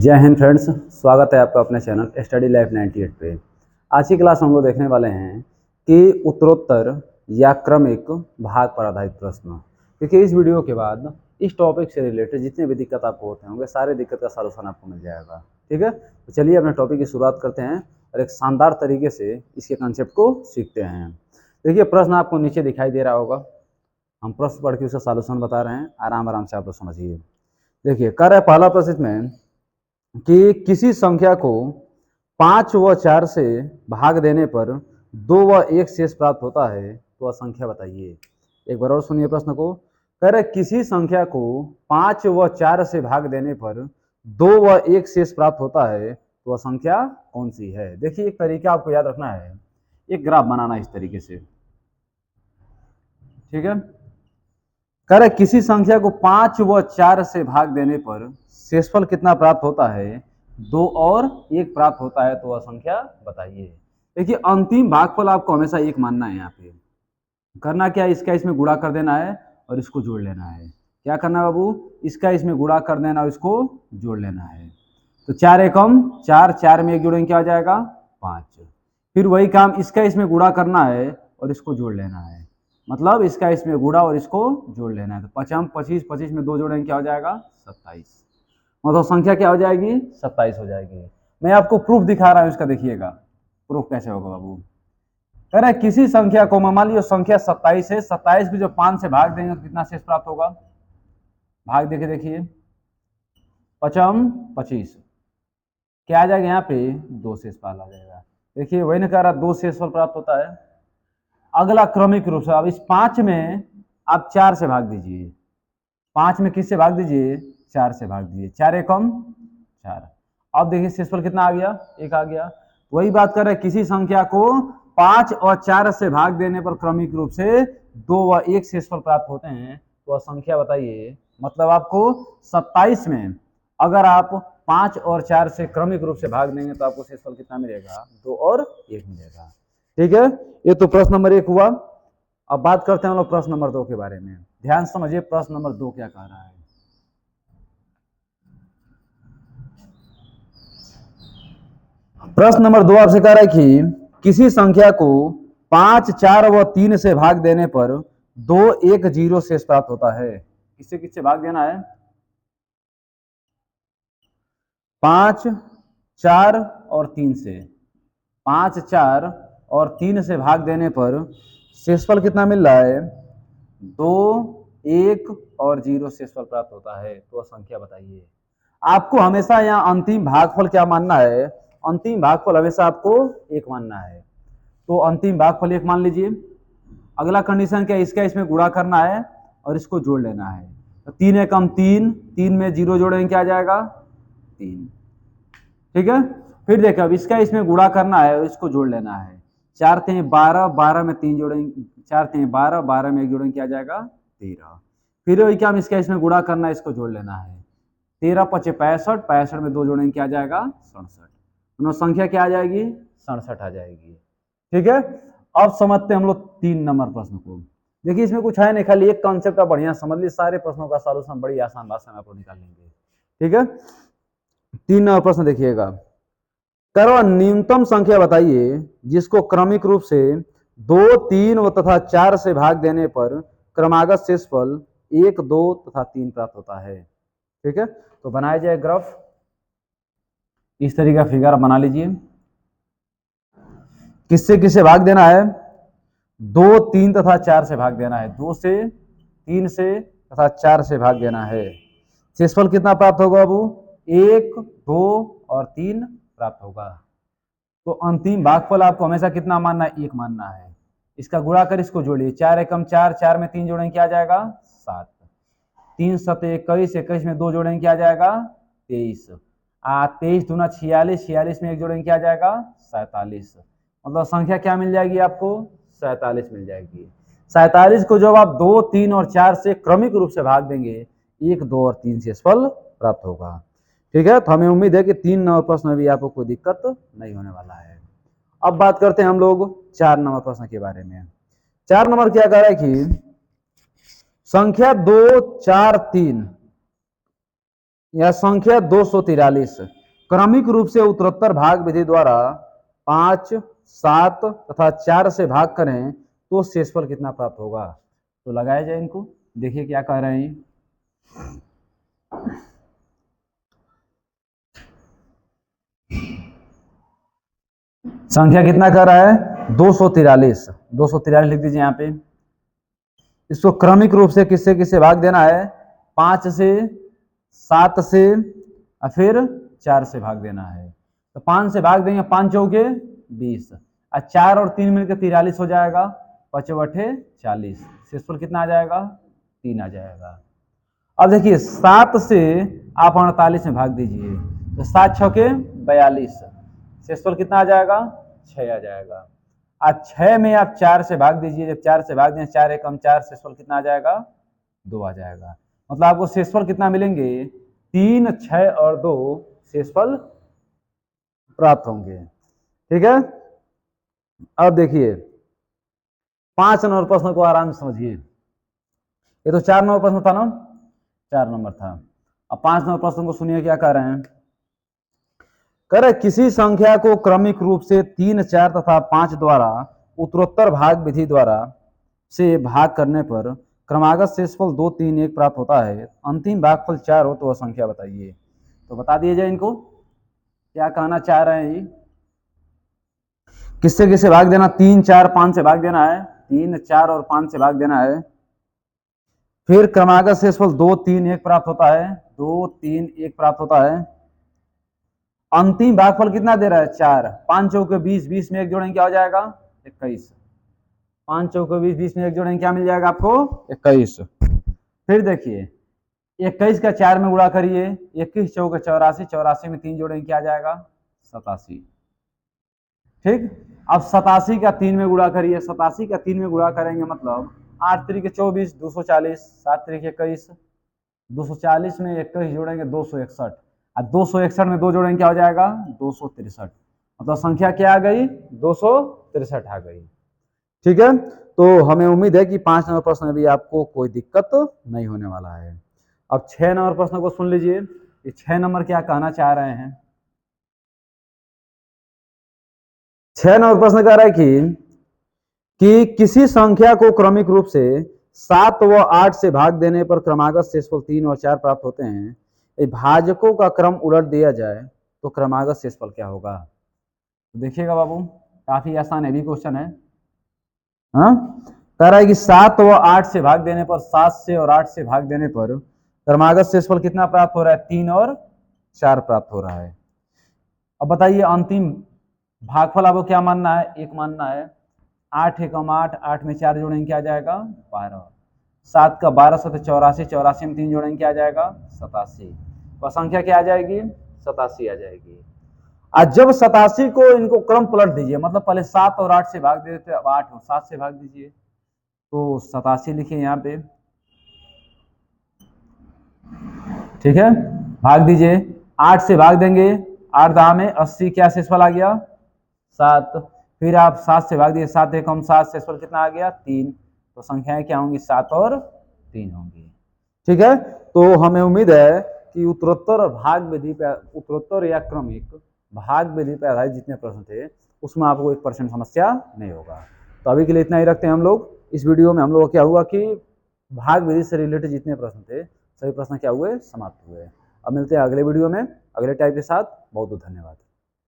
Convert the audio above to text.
जय हिंद फ्रेंड्स, स्वागत है आपका अपने चैनल स्टडी लाइफ 98 पे। आज की क्लास में हम लोग देखने वाले हैं कि उत्तरोत्तर या क्रमिक भाग पर आधारित प्रश्न। क्योंकि इस वीडियो के बाद इस टॉपिक से रिलेटेड जितने भी दिक्कत आपको होते होंगे सारे दिक्कत का सलूशन आपको मिल जाएगा। ठीक है, तो चलिए अपने टॉपिक की शुरुआत करते हैं और एक शानदार तरीके से इसके कंसेप्ट को सीखते हैं। देखिए, प्रश्न आपको नीचे दिखाई दे रहा होगा। हम प्रश्न पढ़ के उसका सॉल्यूशन बता रहे हैं, आराम आराम से आप लोग समझिए। देखिए, कह रहा है पहला प्रश्न में कि किसी संख्या को 5 व 4 से भाग देने पर 2 व 1 शेष प्राप्त होता है, तो वह संख्या बताइए। एक बार और सुनिए प्रश्न को। कह रहे किसी संख्या को 5 व 4 से भाग देने पर 2 व 1 शेष प्राप्त होता है, तो वह संख्या कौन सी है। देखिए, एक तरीका आपको याद रखना है, एक ग्राफ बनाना इस तरीके से। ठीक है, कह रहे किसी संख्या को 5 व 4 से भाग देने पर शेषफल कितना प्राप्त होता है, 2 और 1 प्राप्त होता है, तो वह संख्या बताइए। देखिए, अंतिम भागफल आपको हमेशा 1 मानना है। यहाँ पे करना क्या है, इसका इसमें गुणा कर देना है और इसको जोड़ लेना है। क्या करना है बाबू, इसका इसमें गुणा कर देना और इसको जोड़ लेना है। तो 4 एकम 4, 4 में 1 जोड़ेंगे क्या हो जाएगा 5। फिर वही काम इसका इसमें गुणा करना है और इसको जोड़ लेना है। मतलब इसका इसमें गुणा और इसको जोड़ लेना है। तो 5 25, 25 में 2 जोड़ेंगे क्या हो जाएगा 27। मतलब संख्या क्या हो जाएगी 27 हो जाएगी। मैं आपको प्रूफ दिखा रहा हूं इसका, देखिएगा प्रूफ कैसे होगा बाबू। कह रहा है किसी संख्या को, मान लीजिए संख्या 27 है, 27 को जो 5 से भाग देंगे तो कितना शेष प्राप्त होगा। भाग देखिए, देखिए 5 25 क्या आ जाएगा, यहाँ पे 2 शेषफल आ जाएगा। देखिए वही ना कह रहा 2 शेषफल प्राप्त होता है। अगला क्रमिक रूप से, अब इस 5 में आप 4 से भाग दीजिए। 5 में किससे भाग दीजिए 4 से भाग दीजिए। 4 एकम 4। अब देखिए शेषफल कितना आ गया 1 आ गया। वही बात कर रहे हैं, किसी संख्या को 5 और 4 से भाग देने पर क्रमिक रूप से 2 व 1 शेषफल प्राप्त होते हैं, तो वह संख्या बताइए। मतलब आपको 27 में अगर आप 5 और 4 से क्रमिक रूप से भाग देंगे तो आपको शेषफल कितना मिलेगा 2 और 1 मिलेगा। ठीक है, ये तो प्रश्न नंबर 1 हुआ। अब बात करते हैं हम लोग प्रश्न नंबर 2 के बारे में। ध्यान समझिए प्रश्न नंबर 2 क्या कह रहा है। प्रश्न नंबर 2 आपसे कह रहा है कि किसी संख्या को 5, 4 व 3 से भाग देने पर 2, 1, 0 शेष प्राप्त होता है। किससे किससे भाग देना है 5, 4 और 3 से। 5, 4 और 3 से भाग देने पर शेषफल कितना मिल रहा है 2, 1 और 0 शेषफल प्राप्त होता है, तो संख्या बताइए। आपको हमेशा यहाँ अंतिम भागफल क्या मानना है, अंतिम भागफल हमेशा आपको 1 मानना है। तो अंतिम भागफल 1 मान लीजिए। अगला कंडीशन क्या है, इसका इसमें गुणा करना है और इसको जोड़ लेना है। तो 3 एकम 3, 3 में 0 जोड़ेंगे क्या आ जाएगा 3। ठीक है, फिर देखो अब इसका इसमें गुणा करना है और इसको जोड़ लेना है। 4 3 12, 12 में 3 जोड़ेंगे, 4 3 12, 12 में 1 जोड़ेंगे क्या आ जाएगा 13। फिर वही क्या, इसका इसमें गुणा करना है, इसको जोड़ लेना है। 13 5 65, 65 में 2 जोड़ेंगे क्या आ जाएगा 67। संख्या क्या आ जाएगी 67 आ जाएगी। ठीक है, अब समझते हैं हम लोग 3 नंबर प्रश्न को। देखिए इसमें कुछ है नहीं, खाली एक कॉन्सेप्ट का बढ़िया समझ लीजिए, सारे प्रश्नों का सॉल्यूशन बड़ी आसान भाषा में आप लोग निकाल लेंगे। ठीक है, 3 नंबर प्रश्न देखिएगा। करो न्यूनतम संख्या बताइए जिसको क्रमिक रूप से 2, 3 तथा 4 से भाग देने पर क्रमागत शेषफल 1, 2 तथा 3 प्राप्त होता है। ठीक है, तो बनाया जाए ग्राफ। इस तरीके का फिगर बना लीजिए। किससे किससे भाग देना है 2, 3 तथा 4 से भाग देना है। 2 से 3 से तथा 4 से भाग देना है। शेषफल कितना प्राप्त होगा बाबू 1, 2 और 3 प्राप्त होगा। तो अंतिम भागफल आपको हमेशा कितना मानना है 1 मानना है। इसका गुणा कर इसको जोड़िए। 4 एकम 4, 4 में 3 जोड़ेंगे क्या आ जाएगा 7। 3 7 21, 21 में 2 जोड़ेंगे क्या आ जाएगा 23। 23 दूना 46, 46 में 1 जोड़ेंगे क्या आ जाएगा 47। मतलब संख्या क्या मिल जाएगी आपको 47 मिल जाएगी। 47 को जब आप 2, 3 और 4 से क्रमिक रूप से भाग देंगे 1, 2 और 3 शेषफल प्राप्त होगा। ठीक है, तो हमें उम्मीद है कि 3 नंबर प्रश्न में भी आपको कोई दिक्कत नहीं होने वाला है। अब बात करते हैं हम लोग 4 नंबर प्रश्न के बारे में। 4 नंबर क्या कह रहा है कि संख्या 2, 4, 3 यह संख्या 243 क्रमिक रूप से उत्तरोत्तर भाग विधि द्वारा 5, 7 तथा 4 से भाग करें तो शेषफल कितना प्राप्त होगा। तो लगाया जाए इनको, देखिए क्या कह रहे हैं। संख्या कितना कर रहा है 243 लिख दीजिए यहाँ पे। इसको क्रमिक रूप से किससे किससे भाग देना है, 5 से, 7 से और फिर 4 से भाग देना है। तो 5 से भाग देंगे, 5 चौके 20 और 4 और 3 मिलकर 43 हो जाएगा, 5 बटे 40, शेषफल कितना आ जाएगा 3 आ जाएगा। अब देखिए 7 से आप 48 में भाग दीजिए तो 7 छके 42, शेषफल कितना आ जाएगा 6 आ जाएगा। आज 6 में आप 4 से भाग दीजिए, जब 4 से भाग दें 4 एकम 4, शेषफल कितना आ जाएगा 2 आ जाएगा। मतलब आपको शेषफल कितना मिलेंगे 3, 6 और 2 शेषफल प्राप्त होंगे। ठीक है, अब देखिए 5 नंबर प्रश्न को आराम से समझिए। ये तो 4 नंबर प्रश्न था ना, 4 नंबर था। अब 5 नंबर प्रश्न को सुनिए क्या कह रहे हैं। कह रहे किसी संख्या को क्रमिक रूप से 3, 4 तथा 5 द्वारा उत्तरोत्तर भाग विधि द्वारा से भाग करने पर क्रमागत शेषफल 2, 3, 1 प्राप्त होता है, अंतिम भागफल 4 हो तो वह संख्या बताइए। तो बता दिए जाए इनको क्या कहना चाह रहे हैं। किससे किससे भाग देना, 3, 4, 5 से भाग देना है, 3, 4 और 5 से भाग देना है। फिर क्रमागत शेषफल 2, 3, 1 प्राप्त होता है, 2, 3, 1 प्राप्त होता है। अंतिम भागफल कितना दे रहा है 4, 5 चौके 20, 20 में 1 जोड़ेंगे क्या हो जाएगा 21, 5 चौके 20, 20 में 1 जोड़ेंगे क्या मिल जाएगा आपको 21। फिर देखिए 21 का 4 में गुणा करिए, 21 चौके 84, 84 में 3 जोड़ेंगे क्या आ जाएगा 87। ठीक, अब 87 का 3 में गुणा करिए, 87 का 3 में गुणा करेंगे मतलब 8 3 के 24, 240, 7 3 के 21, 240 में 21 जोड़ेंगे 261 और 261 में 2 जोड़ेंगे क्या हो जाएगा 263। मतलब संख्या क्या आ गई 263 आ गई। ठीक है, तो हमें उम्मीद है कि 5 नंबर प्रश्न में भी आपको कोई दिक्कत नहीं होने वाला है। अब 6 नंबर प्रश्न को सुन लीजिए, ये 6 नंबर क्या कहना चाह रहे हैं। 6 नंबर प्रश्न कह रहा है कि किसी संख्या को क्रमिक रूप से 7 व 8 से भाग देने पर क्रमागत शेषफल 3 और 4 प्राप्त होते हैं, भाजकों का क्रम उलट दिया जाए तो क्रमागत शेषफल क्या होगा। देखिएगा बाबू काफी आसान है भी क्वेश्चन है। हाँ, कह रहा है कि 7 व 8 से भाग देने पर, 7 से और 8 से भाग देने पर क्रमागत शेषफल कितना प्राप्त हो रहा है 3 और 4 प्राप्त हो रहा है। अब बताइए अंतिम भागफल आपको क्या मानना है, 1 मानना है। 8 एकम 8, 8 में 4 जोड़ेंगे क्या आ जाएगा 12, 7 का 12 7 84, 84 में 3 जोड़ेंगे क्या आ जाएगा 87, वह संख्या क्या आ जाएगी 87 आ जाएगी। आज जब 87 को इनको क्रम पलट दीजिए, मतलब पहले 7 और 8 से भाग देते, अब 8 और 7 से भाग दीजिए, तो 87 लिखिए यहाँ पे। ठीक है, भाग दीजिए, 8 से भाग देंगे, 8 दाह में 80, क्या शेषफल आ गया 7। फिर आप 7 से भाग दिए, 7 एकम 7, शेषफल कितना आ गया 3। तो संख्याएं क्या होंगी 7 और 3 होंगी। ठीक है, तो हमें उम्मीद है कि उत्तरोत्तर भाग विधि पे, उत्तरोत्तर या क्रमिक भाग विधि पर आधारित जितने प्रश्न थे उसमें आपको 1% समस्या नहीं होगा। तो अभी के लिए इतना ही रखते हैं हम लोग। इस वीडियो में हम लोग क्या हुआ कि भाग विधि से रिलेटेड जितने प्रश्न थे सभी प्रश्न क्या हुए समाप्त हुए। अब मिलते हैं अगले वीडियो में अगले टाइप के साथ। बहुत बहुत धन्यवाद।